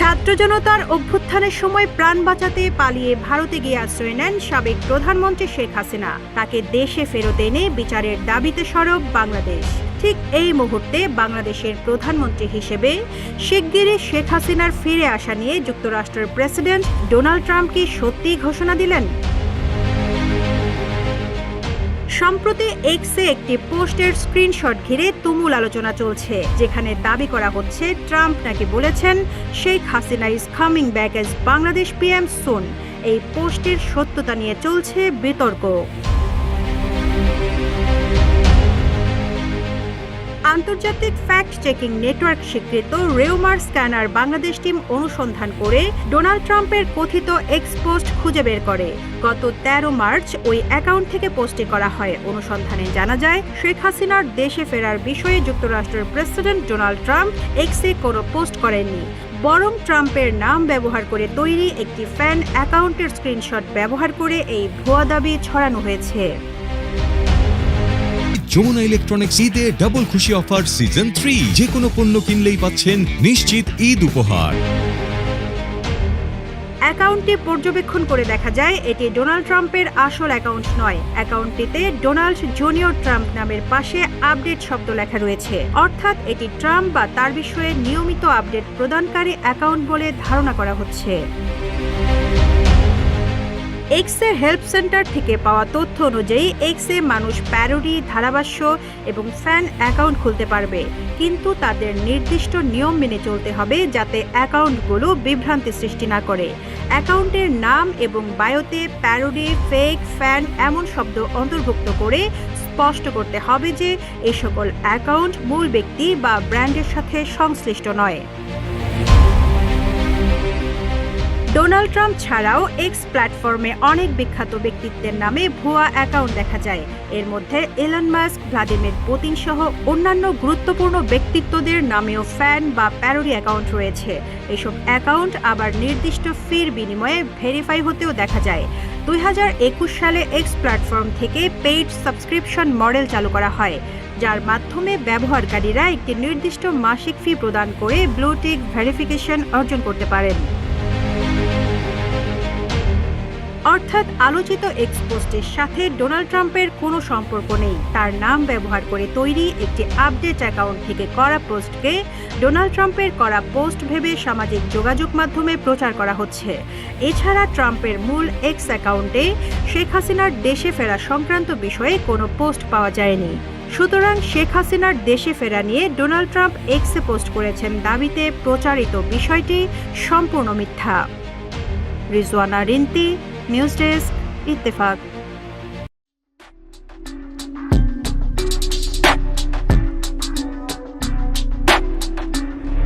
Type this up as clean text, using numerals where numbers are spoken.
ছাত্র জনতার অভ্যুত্থানের সময় প্রাণ বাঁচাতে পালিয়ে ভারতে গিয়ে আশ্রয় নেন সাবেক প্রধানমন্ত্রী শেখ হাসিনা। তাকে দেশে ফেরত এনে বিচারের দাবিতে সরব বাংলাদেশ। ঠিক এই মুহূর্তে বাংলাদেশের প্রধানমন্ত্রী হিসেবে শিগগিরই শেখ হাসিনার ফিরে আসা নিয়ে যুক্তরাষ্ট্রের প্রেসিডেন্ট ডোনাল্ড ট্রাম্প কি সত্যিই ঘোষণা দিলেন? সম্প্রতি এক্সে একটি পোস্টের স্ক্রিনশট ঘিরে তুমুল আলোচনা চলছে, যেখানে দাবি করা হচ্ছে ট্রাম্প নাকি বলেছেন Sheikh Hasina is coming back as Bangladesh PM soon. এই পোস্টের সত্যতা নিয়ে চলছে বিতর্ক। আন্তর্জাতিক ফ্যাক্ট চেকিং নেটওয়ার্ক স্বীকৃত রেউমার স্ক্যানার বাংলাদেশ টিম অনুসন্ধান করে ডোনাল্ড ট্রাম্পের কথিত এক্স পোস্ট খুঁজে বের করে। গত 13 মার্চ ওই অ্যাকাউন্ট থেকে পোস্টে করা হয়। অনুসন্ধানে জানা যায় শেখ হাসিনার দেশে ফেরার বিষয়ে যুক্তরাষ্ট্রের প্রেসিডেন্ট ডোনাল্ড ট্রাম্প এক্সে কোনো পোস্ট করেননি, বরং ট্রাম্পের নাম ব্যবহার করে তৈরি একটি ফ্যান অ্যাকাউন্টের স্ক্রিনশট ব্যবহার করে এই ভুয়া দাবি ছড়ানো হয়েছে। যমুনা ইলেকট্রনিক্স ঈদে ডাবল খুশি অফার সিজন 3, যে কোনো পণ্য কিনলেই পাচ্ছেন নিশ্চিত ঈদ উপহার। অ্যাকাউন্টটি পর্যবেক্ষণ করে দেখা যায় এটি ডোনাল্ড ট্রাম্পের আসল অ্যাকাউন্ট নয়। অ্যাকাউন্টটিতে ডোনাল্ড জুনিয়র ট্রাম্প নামের পাশে আপডেট শব্দ লেখা রয়েছে, অর্থাৎ এটি ট্রাম্প বা তার বিষয়ে নিয়মিত আপডেট প্রদানকারী অ্যাকাউন্ট বলে ধারণা করা হচ্ছে। এক্সের হেল্প সেন্টার থেকে পাওয়া তথ্য অনুযায়ী এক্সে মানুষ প্যারোডি, ধারাভাষ্য এবং ফ্যান অ্যাকাউন্ট খুলতে পারবে, কিন্তু তাদের নির্দিষ্ট নিয়ম মেনে চলতে হবে যাতে অ্যাকাউন্টগুলো বিভ্রান্তি সৃষ্টি না করে। অ্যাকাউন্টের নাম এবং বায়োতে প্যারোডি, ফেক, ফ্যান এমন শব্দ অন্তর্ভুক্ত করে স্পষ্ট করতে হবে যে এই সকল অ্যাকাউন্ট মূল ব্যক্তি বা ব্র্যান্ডের সাথে সংশ্লিষ্ট নয়। ডোনাল্ড ট্রাম্প ছাড়াও এক্স প্ল্যাটফর্মে অনেক বিখ্যাত ব্যক্তিত্বের নামে ভুয়া অ্যাকাউন্ট দেখা যায়। এর মধ্যে এলন মাস্ক, ভ্লাদিমির পুতিন সহ অন্যান্য গুরুত্বপূর্ণ ব্যক্তিত্বদের নামেও ফ্যান বা প্যারোডি অ্যাকাউন্ট রয়েছে। এসব অ্যাকাউন্ট আবার নির্দিষ্ট ফির বিনিময়ে ভেরিফাই হতেও দেখা যায়। 2021 সালে এক্স প্ল্যাটফর্ম থেকে পেইড সাবস্ক্রিপশন মডেল চালু করা হয়, যার মাধ্যমে ব্যবহারকারীরা একটি নির্দিষ্ট মাসিক ফি প্রদান করে ব্লু টিক ভেরিফিকেশন অর্জন করতে পারেন। অর্থাৎ আলোচিত এক্স পোস্টের সাথে ডোনাল্ড ট্রাম্পের কোনো সম্পর্ক নেই। তার নাম ব্যবহার করে তৈরি একটি আপডেট অ্যাকাউন্ট থেকে করা পোস্টকে ডোনাল্ড ট্রাম্পের করা পোস্ট ভেবে সামাজিক যোগাযোগ মাধ্যমে প্রচার করা হচ্ছে। এছাড়া ট্রাম্পের মূল এক্স অ্যাকাউন্টে শেখ হাসিনার দেশে ফেরা সংক্রান্ত বিষয়ে কোনো পোস্ট পাওয়া যায়নি। সুতরাং শেখ হাসিনার দেশে ফেরা নিয়ে ডোনাল্ড ট্রাম্প এক্সে পোস্ট করেছেন দাবিতে প্রচারিত বিষয়টি সম্পূর্ণ মিথ্যা। Rizwana Rinti, news desk, Ittefaq.